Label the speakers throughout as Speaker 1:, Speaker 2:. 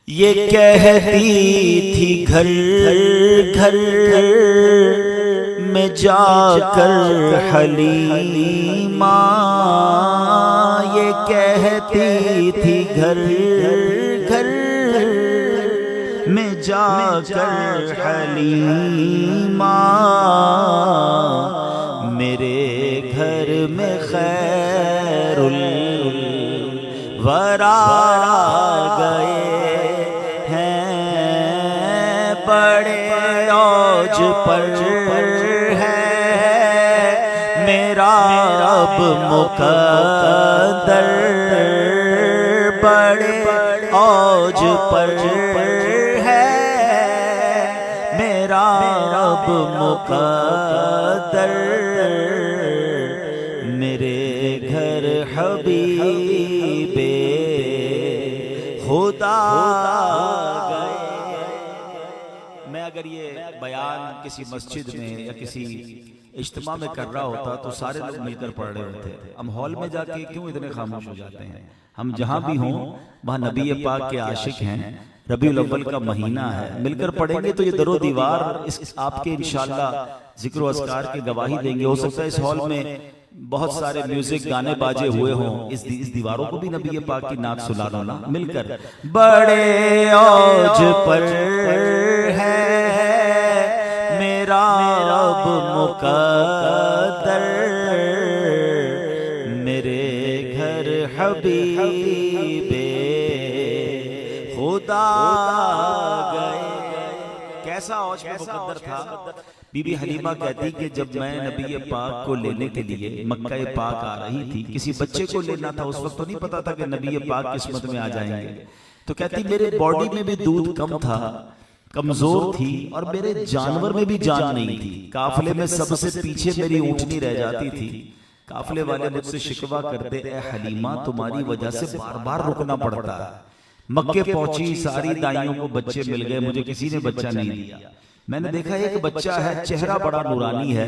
Speaker 1: ये कहती थी घर घर में जाकर हलीमा, ये कहती थी घर घर में जाकर हलीमा, मेरे घर में खैरुल वरा गए बड़े औज पर है मेरा रब मुक़द्दर, बड़े औज पर है मेरा रब मुक़द्दर, मेरे घर हबीबे खुदा गए। मैं अगर ये बयान किसी मस्जिद में या किसी इज्तिमा में कर रहा होता तो सारे लोग मिलकर पढ़ रहे होते। हम हॉल में जाके क्यों इतने खामोश हो जाते हैं? हम जहां भी हों वहां नबी पाक के आशिक हैं, रबीउल अव्वल का महीना है, मिलकर पढ़ेंगे तो ये दरो दीवार इस आपके इंशाअल्लाह जिक्र व अस्कार की गवाही देंगे। हो सकता है इस हॉल में बहुत सारे म्यूजिक गाने बाजे हुए हों, इस दीवारों को भी नबी पाक की नात सुना लो ना मिलकर। बड़े औज पर है मेरा रब मुक़द्दर, मेरे घर हबीबे खुदा गए। कैसा औज पे मुक़द्दर था? बीबी हलीमा कहती कि जब मैं नबी पाक को लेने के लिए मक्का पाक आ रही थी, किसी बच्चे को लेना था, उस वक्त तो नहीं पता था कि नबी पाक किस्मत में आ जाएंगे, तो कहती मेरे बॉडी में भी दूध कम था, कमजोर थी और मेरे जानवर में भी जान नहीं थी। काफिले में सबसे पीछे मेरी ऊँटनी रह जाती थी। काफिले वाले मुझसे शिकवा करते, ए हलीमा तुम्हारी वजह से बार बार रुकना पड़ता है। मक्के पहुंची, सारी दाइयों को बच्चे मिल गए, मुझे किसी ने बच्चा नहीं दिया। मैंने देखा एक बच्चा है, चेहरा बड़ा नूरानी है,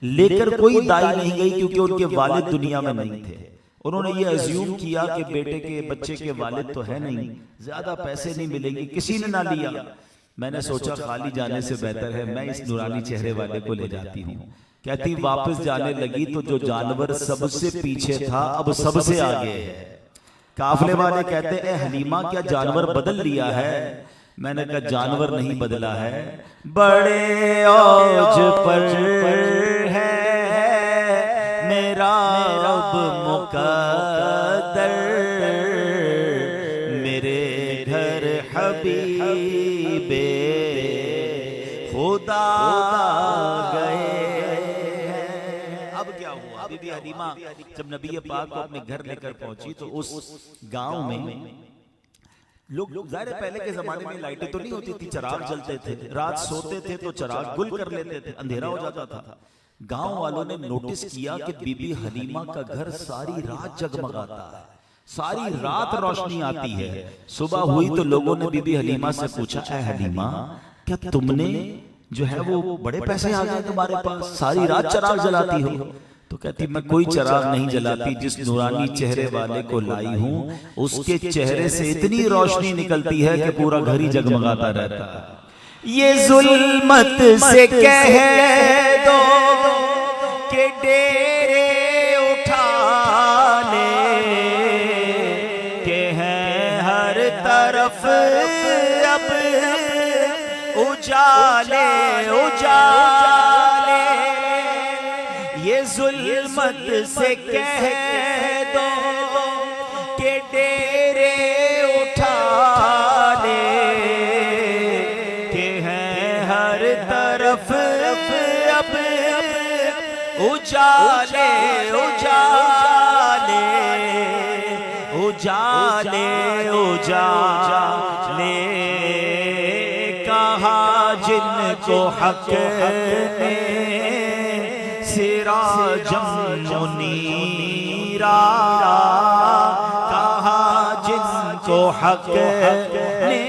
Speaker 1: लेकर कोई दाई नहीं गई क्योंकि उनके वालिद दुनिया में नहीं थे। उन्होंने ये अज्यूम किया कि बेटे के बच्चे के वालिद तो है नहीं, ज्यादा पैसे नहीं मिलेंगे, किसी ने ना लिया। मैंने सोचा खाली जाने से बेहतर है मैं इस नूरानी चेहरे वाले को ले जाती हूँ। कहती वापस जाने लगी तो जो जानवर सबसे पीछे था अब सबसे आगे है। काफिले वाले कहते ए हलीमा क्या जानवर बदल लिया है? मैंने कहा जानवर नहीं बदला है, बड़े औज पर है मेरा रब मुक़द्दर, मेरे घर हबीबे खुदा गए। अब क्या हुआ? बीबी हलीमा जब नबी पाक को अपने घर लेकर पहुंची तो उस गांव में लोग जाहिर पहले के जमाने में लाइटें तो नहीं होती थी, चिराग जलते थे, रात सोते थे तो चिराग गुल कर लेते थे, अंधेरा हो जाता था। गांव वालों ने नोटिस किया कि बीबी हलीमा का घर सारी रात जगमगाता है, सारी रात रोशनी आती है। सुबह हुई तो लोगों ने बीबी हलीमा से पूछा, ऐ हलीमा क्या तुमने जो है वो बड़े पैसे आ गए तुम्हारे पास, सारी रात चिराग जलाती हो? तो कहती मैं कोई चिराग नहीं जलाती, जिस नूरानी चेहरे वाले को लाई हूं उसके चेहरे से इतनी रोशनी निकलती है कि पूरा घर ही जगमगाता रहता है। ये जुल्मत से कह दो कि डेरे उठा ले के हैं हर तरफ अब उजाले उजाले। ये जुल्मत से कह दो कि डेरे उठा ले के हैं हर तरफ अब उजाले उजाले उजाले उजाले। कहा जिनको हक ने सिराजम मुनीरा, कहा जिनको हक ने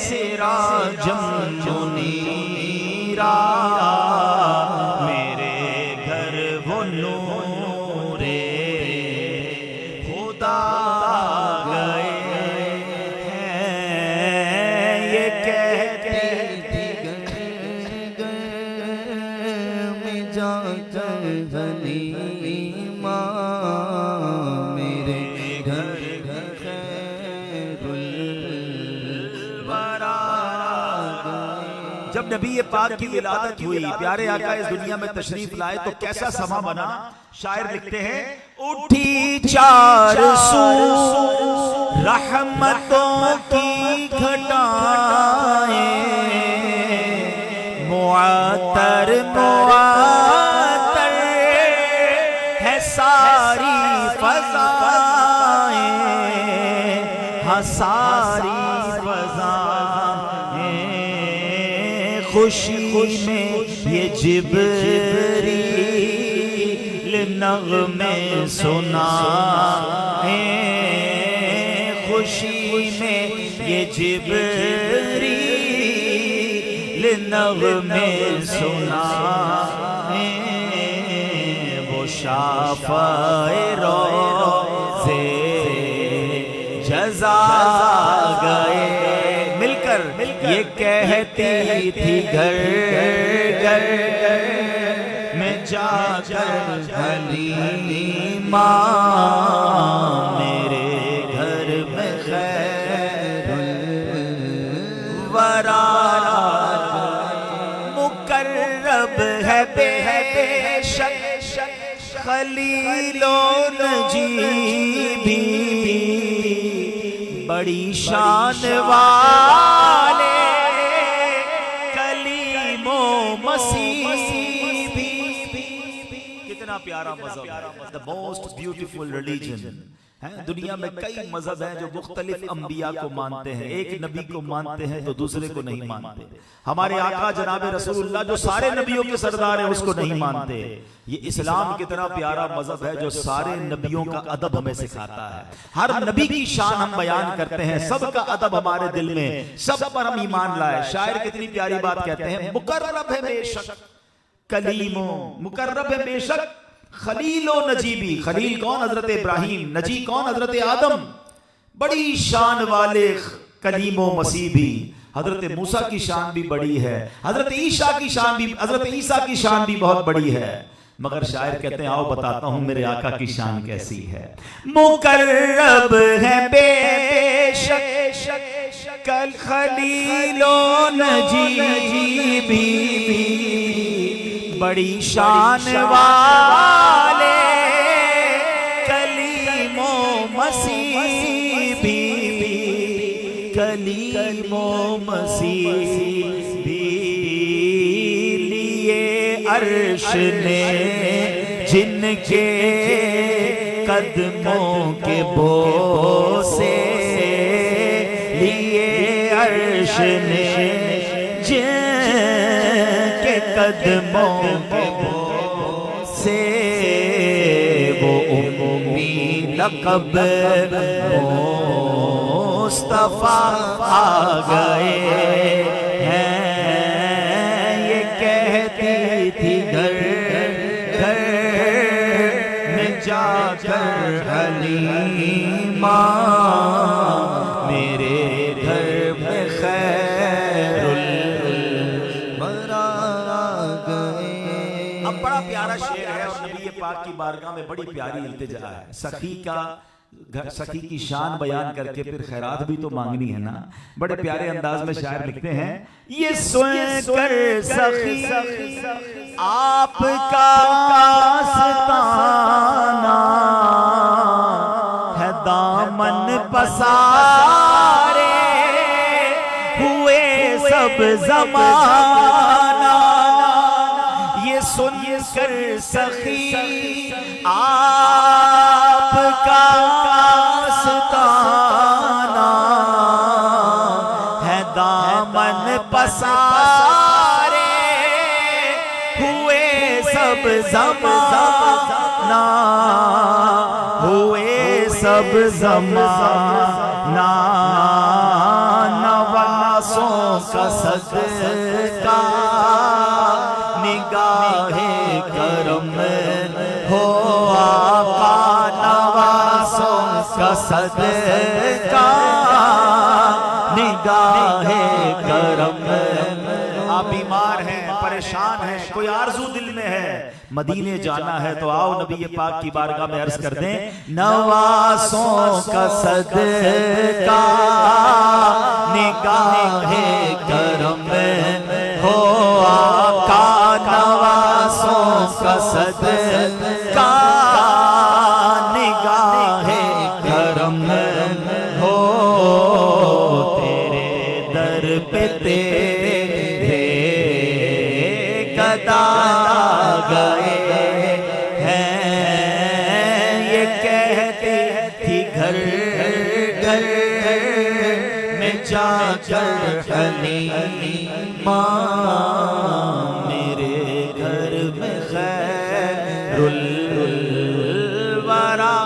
Speaker 1: सिराजम मुनीरा, मेरे घर वो नूरे खुदा गए हैं, जब नबी पाक की विलादत हुई, प्यारे आका इस दुनिया में तशरीफ लाए, तो कैसा समा बना। शायर लिखते हैं, उठी चार सू रहमतों की घटाएं, मुअत्तर मुअत्तर है सारी फज़ाएं, हाँ सारी फज़ाएं। खुशी में ये जिब्रील नग़मे सुनाए, खुशी में ये जिब्रील नग़मे सुनाए। वो शाफ़ाए रोज़े जज़ा गए, मिलकर ये कहती थी घर घर में जाकर हलीमा, मेरे घर में खैरुल वरा मुकर्रब है बेशक खलीलो नजीबी, बड़ी शान वाले कलीमो मसीबी। कितना प्यारा मज़हब, द मोस्ट ब्यूटीफुल रिलीजन है। दुनिया में कई मजहब हैं जो मुख्तलिफ अंबिया को मानते हैं, एक नबी को मानते हैं तो दूसरे को नहीं मानते। हमारे आका जनाब रसूलुल्लाह जो सारे नबियों के सरदार हैं उसको नहीं मानते। ये इस्लाम कितना प्यारा मजहब है जो सारे नबियों का अदब हमें सिखाता है। हर नबी की शान हम बयान करते हैं, सबका अदब हमारे दिल में, सब पर हम ईमान लाए। शायर कितनी प्यारी बात कहते हैं, मुकर्रब है बेशक कलीमो, मुकर्रब है बेशक खलीलो नजीबी। खलील कौन? हजरत इब्राहिम। नजी कौन? हजरत आदम। बड़ी शान वाले कलीमो मसीबी। हजरत मूसा की शान भी बड़ी है, हजरत ईसा की शान भी, हजरत ईसा की शान भी बहुत बड़ी है। मगर शायर कहते हैं, आओ बताता हूं मेरे आका की शान कैसी है। मुकर्रब है बेशक कल खलीलो नजीबी, बड़ी शान वाले कलीमो मसीबी, कलीमो मसीबी। लिए अर्श ने जिनके कदमों के बोसे, लिए अर्श ने जिनके कदमों के बोसे, वो उम्मी लक़ब मुस्तफ़ा आ गए हैं। ये कहती थी घर घर में जाकर हलीमा, मेरे घर में खैरुल वरा गए। अब बड़ा प्यारा शेर है और नबी पाक की बारगाह में बड़ी प्यारी इल्तिजा है। सखी का सखी की शान बयान करके फिर खैरात भी तो मांगनी है ना। बड़े प्यारे अंदाज में शायर लिखते हैं, ये सुनकर सखी आपका आस्ताना है, दामन पसारे हुए सब ज़माना। ये सुनकर सखी आपका आस्ताना है, दामन पसारे हुए सब ज़माना, हुए सब ज़माना। नवासों का सदका निगाहे करम हो आका, नवासों का सदका निगाहे करम। आप बीमार हैं, परेशान हैं, कोई आरज़ू दिल में है, मदीने जाना है तो आओ नबी पाक की बारगाह में अर्ज कर दें, नवासों का सदका निगाहे करम हो सदका निगाहे करम हो तेरे दर पे तेरे कदा गए हैं। ये कहती थी घर घर में जाकर हलीमा मेरे घर में खैरुल वरा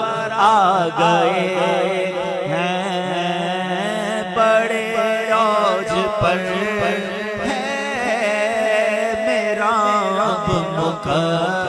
Speaker 1: आ गए हैं। बड़े औज पर है मेरा अब मुक़द्दर